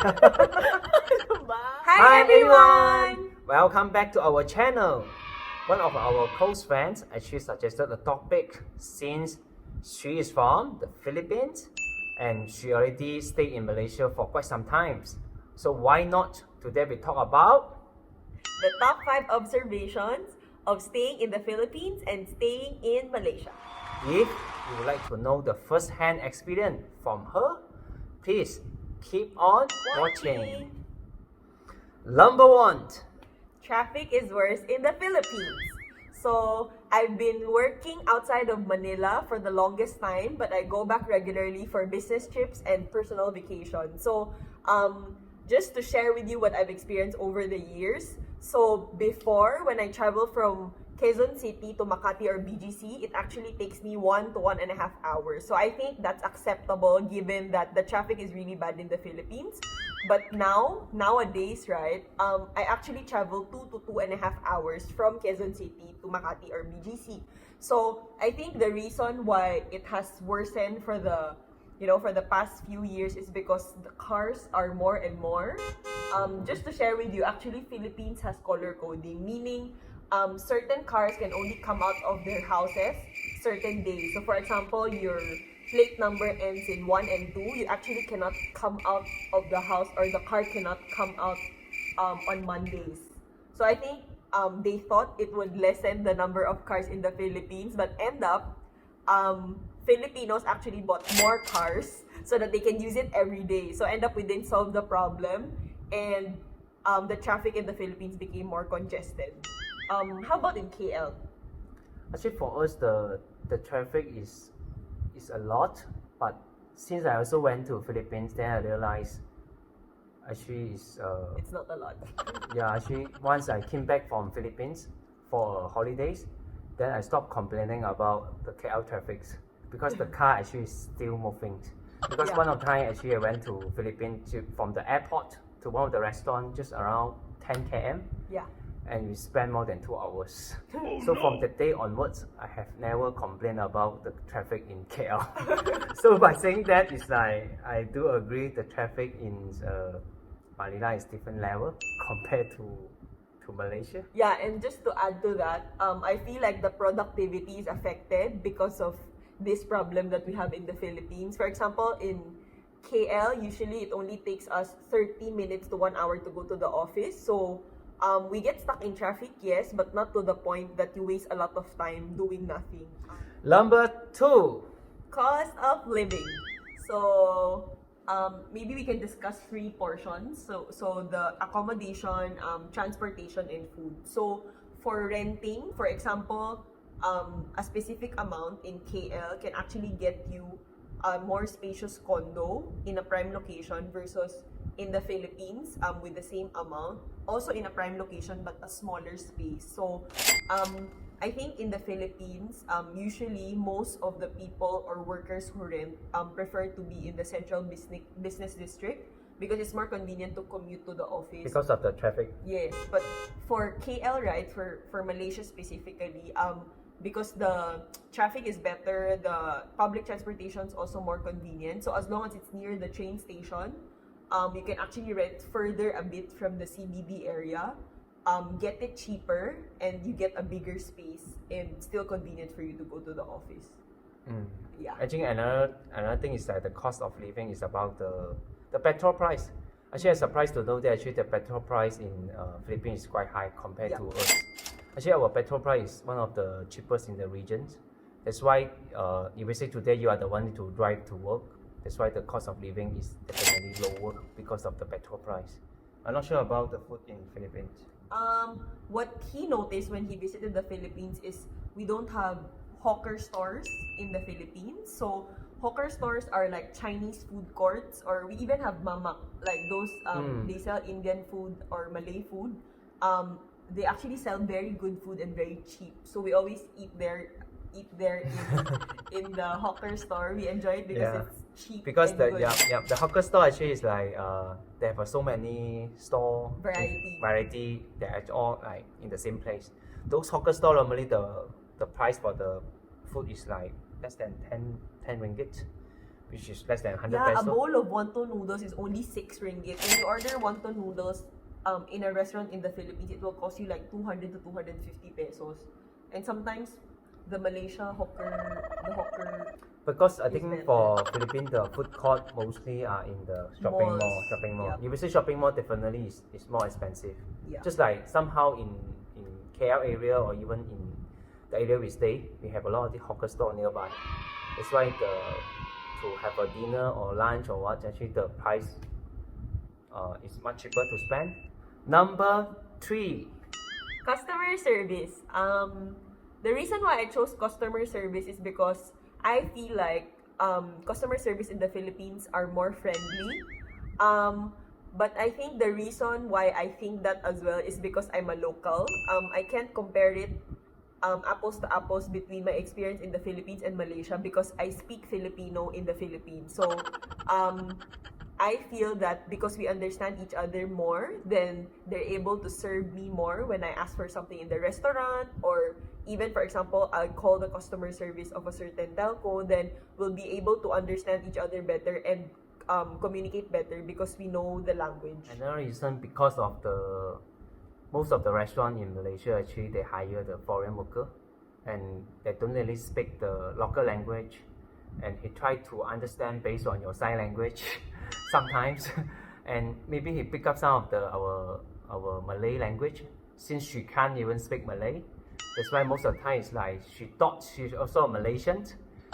Hi everyone! Welcome back to our channel. One of our close friends actually suggested a topic since she is from the Philippines and she already stayed in Malaysia for quite some time. So why not today we talk about The top 5 observations of staying in the Philippines and staying in Malaysia. if you would like to know the first-hand experience from her, please keep on watching. Number 1. Traffic is worse in the Philippines. So, I've been working outside of Manila for the longest time, but I go back regularly for business trips and personal vacation. So, just to share with you what I've experienced over the years. So, before, when I travel from Quezon City to Makati or BGC, it actually takes me 1 to 1.5 hours. So I think that's acceptable given that the traffic is really bad in the Philippines. But nowadays, right, I actually travel 2 to 2.5 hours from Quezon City to Makati or BGC. So I think the reason why it has worsened for the past few years is because the cars are more and more. Just to share with you, actually Philippines has color coding, meaning certain cars can only come out of their houses certain days. So for example, your plate number ends in 1 and 2, you actually cannot come out of the house, or the car cannot come out on Mondays. So I think they thought it would lessen the number of cars in the Philippines, but end up Filipinos actually bought more cars so that they can use it every day. So end up we didn't solve the problem, and the traffic in the Philippines became more congested. How about in KL? Actually, for us, the traffic is a lot, but since I also went to Philippines, then I realized actually It's not a lot. yeah, actually once I came back from Philippines for holidays, then I stopped complaining about the KL traffic because the car actually is still moving. Because Yeah. one of the time actually I went to Philippines from the airport to one of the restaurants just around 10 km. Yeah. And we spent more than 2 hours. So from that day onwards, I have never complained about the traffic in KL. So by saying that, it's like I do agree the traffic in Manila is different level compared to Malaysia. Yeah, and just to add to that, I feel like the productivity is affected because of this problem that we have in the Philippines. For example, in KL, usually it only takes us 30 minutes to 1 hour to go to the office. So we get stuck in traffic, yes, but not to the point that you waste a lot of time doing nothing. Number 2. Cost of living. So maybe we can discuss 3 portions. So the accommodation, transportation, and food. So for renting, for example, a specific amount in KL can actually get you a more spacious condo in a prime location versus in the Philippines with the same amount, also in a prime location but a smaller space. So I think in the Philippines, usually most of the people or workers who rent prefer to be in the central business district because it's more convenient to commute to the office. Because of the traffic. Yes, but for KL, right, for Malaysia specifically, because the traffic is better, the public transportation is also more convenient. So as long as it's near the train station, you can actually rent further a bit from the CBD area, get it cheaper, and you get a bigger space and still convenient for you to go to the office. Yeah. I think another thing is that the cost of living is about the petrol price. Actually, I'm surprised to know that actually the petrol price in Philippines is quite high compared to us. Actually, our petrol price is one of the cheapest in the region. That's why if we say today you are the one to drive to work, that's why the cost of living is definitely lower because of the petrol price. I'm not sure about the food in Philippines. What he noticed when he visited the Philippines is we don't have hawker stores in the Philippines. So hawker stores are like Chinese food courts, or we even have mamak, like those they sell Indian food or Malay food. They actually sell very good food and very cheap. So we always eat there in the hawker store. We enjoy it because it's cheap. Because and the good. the hawker store actually is like they have so many store Variety. that are all like in the same place. Those hawker store normally the price for the food is like less than 10 ringgit. which is less than 100 Yeah, a peso. bowl of wonton noodles is only 6 ringgit. When you order wonton noodles in a restaurant in the Philippines, it will cost you like 200 to 250 pesos. And sometimes the the hawker Because I is think better. for Philippines, the food court mostly are in the shopping Malls. mall. Shopping mall. Yep. If you say shopping mall, definitely is more expensive. Yeah. Just like somehow in KL area or even in the area we stay, we have a lot of the hawker store nearby. That's why to have a dinner or lunch or what, actually the price is much cheaper to spend. Number 3. Customer service. The reason why I chose customer service is because I feel like customer service in the Philippines are more friendly. But I think the reason why I think that as well is because I'm a local. I can't compare it apples to apples between my experience in the Philippines and Malaysia because I speak Filipino in the Philippines. So I feel that because we understand each other more, then they're able to serve me more when I ask for something in the restaurant, or even, for example, I'll call the customer service of a certain telco, then we'll be able to understand each other better and communicate better because we know the language. Another reason because of most of the restaurant in Malaysia actually they hire the foreign worker, and they don't really speak the local language, and he try to understand based on your sign language sometimes, and maybe he pick up some of our Malay language since she can't even speak Malay. That's why most of the time it's like she thought she's also a Malaysian.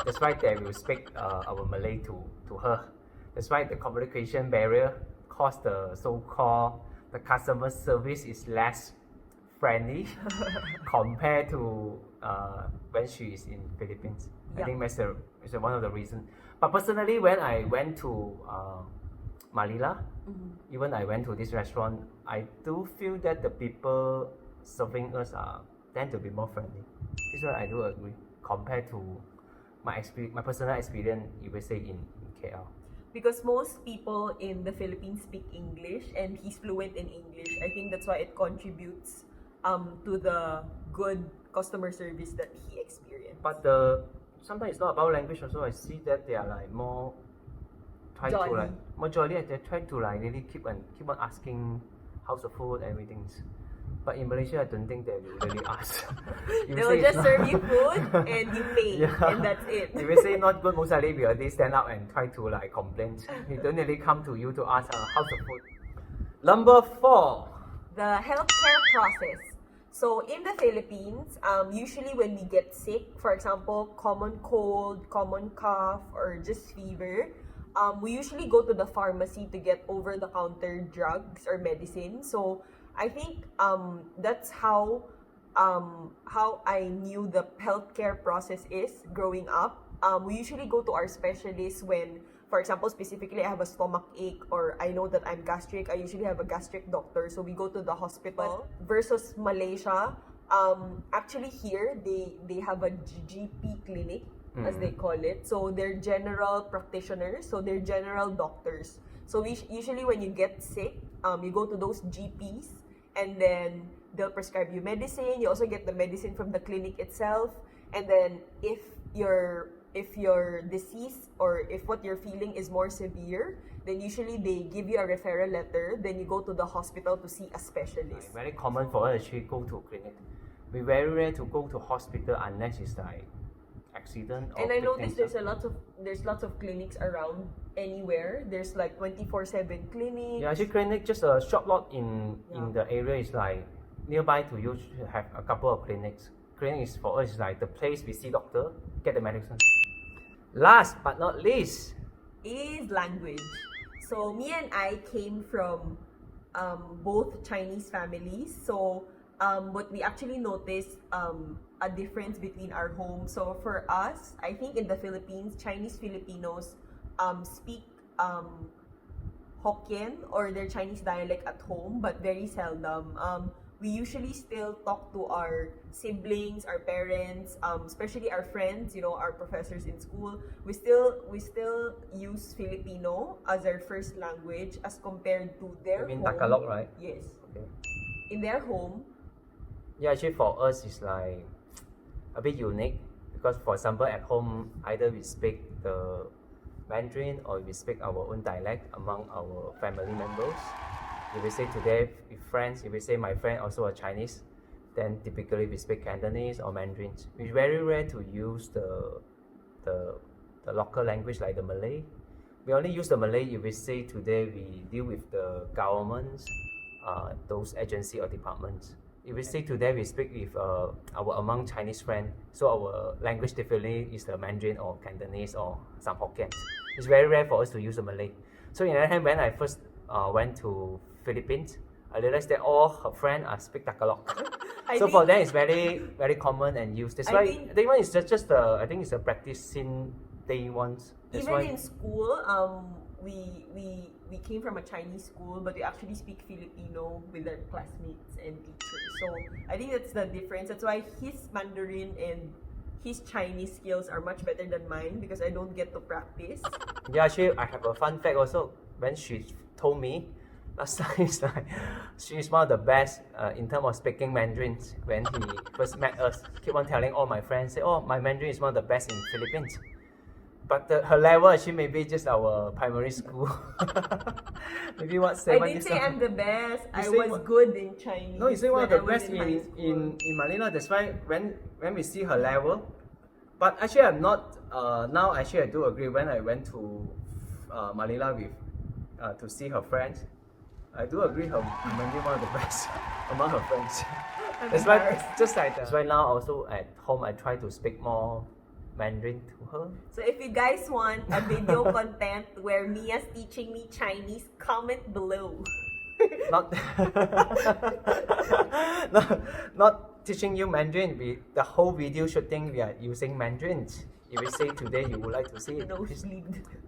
That's why they will speak our Malay to her. That's why the communication barrier cause the so-called the customer service is less friendly compared to when she is in Philippines. Yeah. I think that's one of the reasons. But personally, when I went to Manila, even I went to this restaurant, I do feel that the people serving us tend to be more friendly. This is what I do agree compared to my personal experience, you would say in KL. Because most people in the Philippines speak English and he's fluent in English. I think that's why it contributes to the good customer service that he experienced. But sometimes it's not about language also. I see that they are like more jolly. They try to like really keep on asking how's the food, everything. But in Malaysia, I don't think they will really ask. They will just serve you food and you pay, and that's it. If you say not good, most likely we already stand up and try to like complain. He don't really come to you to ask how's the food. Number 4. The healthcare process. So in the Philippines, usually when we get sick, for example, common cold, common cough, or just fever, we usually go to the pharmacy to get over-the-counter drugs or medicine. So I think that's how I knew the healthcare process is growing up. We usually go to our specialists when, for example, specifically I have a stomach ache or I know that I'm gastric. I usually have a gastric doctor, so we go to the hospital. Versus Malaysia, actually here they have a GP clinic, as they call it. So they're general practitioners, so they're general doctors. So usually when you get sick, you go to those GPs and then they'll prescribe you medicine. You also get the medicine from the clinic itself. And then if your disease or if what you're feeling is more severe, then usually they give you a referral letter. Then you go to the hospital to see a specialist. Very common for us to go to clinic. We very rare to go to hospital unless it's like accident or And I noticed cancer. there's lots of clinics around anywhere. There's like 24/7 clinics. Yeah, actually clinic just a short lot in the area is like nearby to you should have a couple of clinics. Clinic is for us is like the place we see doctor, get the medicine. Last but not least is language. So me and I came from both Chinese families. So but we actually noticed a difference between our homes. So for us, I think in the Philippines, Chinese Filipinos speak Hokkien or their Chinese dialect at home, but very seldom. We usually still talk to our siblings, our parents, especially our friends, our professors in school. We still use Filipino as our first language as compared to their You mean home. Tagalog, right? Yes. Okay. In their home, Yeah, actually for us it's like a bit unique because for example at home either we speak the Mandarin or we speak our own dialect among our family members. If we say today with friends, if we say my friend also a Chinese, then typically we speak Cantonese or Mandarin. It's very rare to use the local language like the Malay. We only use the Malay if we say today we deal with the governments, those agency or departments. If we say today we speak with our among Chinese friends, so our language definitely is the Mandarin or Cantonese or some Hokkien. It's very rare for us to use the Malay. So in other hand, when I first went to Philippines, I realized that all her friends speak Tagalog. So for them, it's very common and used. That's why day one is just I think it's a practice since day one. Even in school, we came from a Chinese school, but we actually speak Filipino with our classmates and teachers. So I think that's the difference. That's why his Mandarin and his Chinese skills are much better than mine because I don't get to practice. Yeah, actually, I have a fun fact also. When she told me last time, it's like she's one of the best in terms of speaking Mandarin. When he first met us, keep on telling all my friends, say, "Oh, my Mandarin is one of the best in Philippines." But her level actually maybe just our primary school. Maybe what 7 I didn't say I'm the best. I was good in Chinese. No, you say one of the best in Manila. That's why when we see her level. But actually I'm not now actually I do agree when I went to Manila with to see her friends. I do agree her Mandarin one of the best among her friends. That's why just like that's why now also at home I try to speak more Mandarin to her. So if you guys want a video content where Mia's teaching me Chinese, comment below. not, not teaching you Mandarin. The whole video shooting we are using Mandarin. If you say today you would like to see it,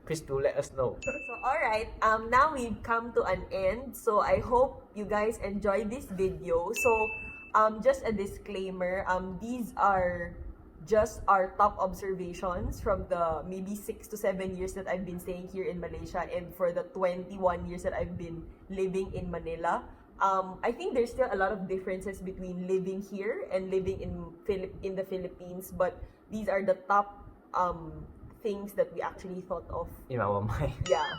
please do let us know. So alright, now we've come to an end. So I hope you guys enjoyed this video. So just a disclaimer, these are just our top observations from the maybe 6 to 7 years that I've been staying here in Malaysia and for the 21 years that I've been living in Manila. I think there's still a lot of differences between living here and living in the Philippines, but these are the top things that we actually thought of in our mind. Yeah.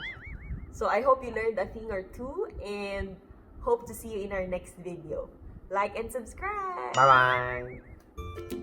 So I hope you learned a thing or two and hope to see you in our next video. Like and subscribe. Bye bye.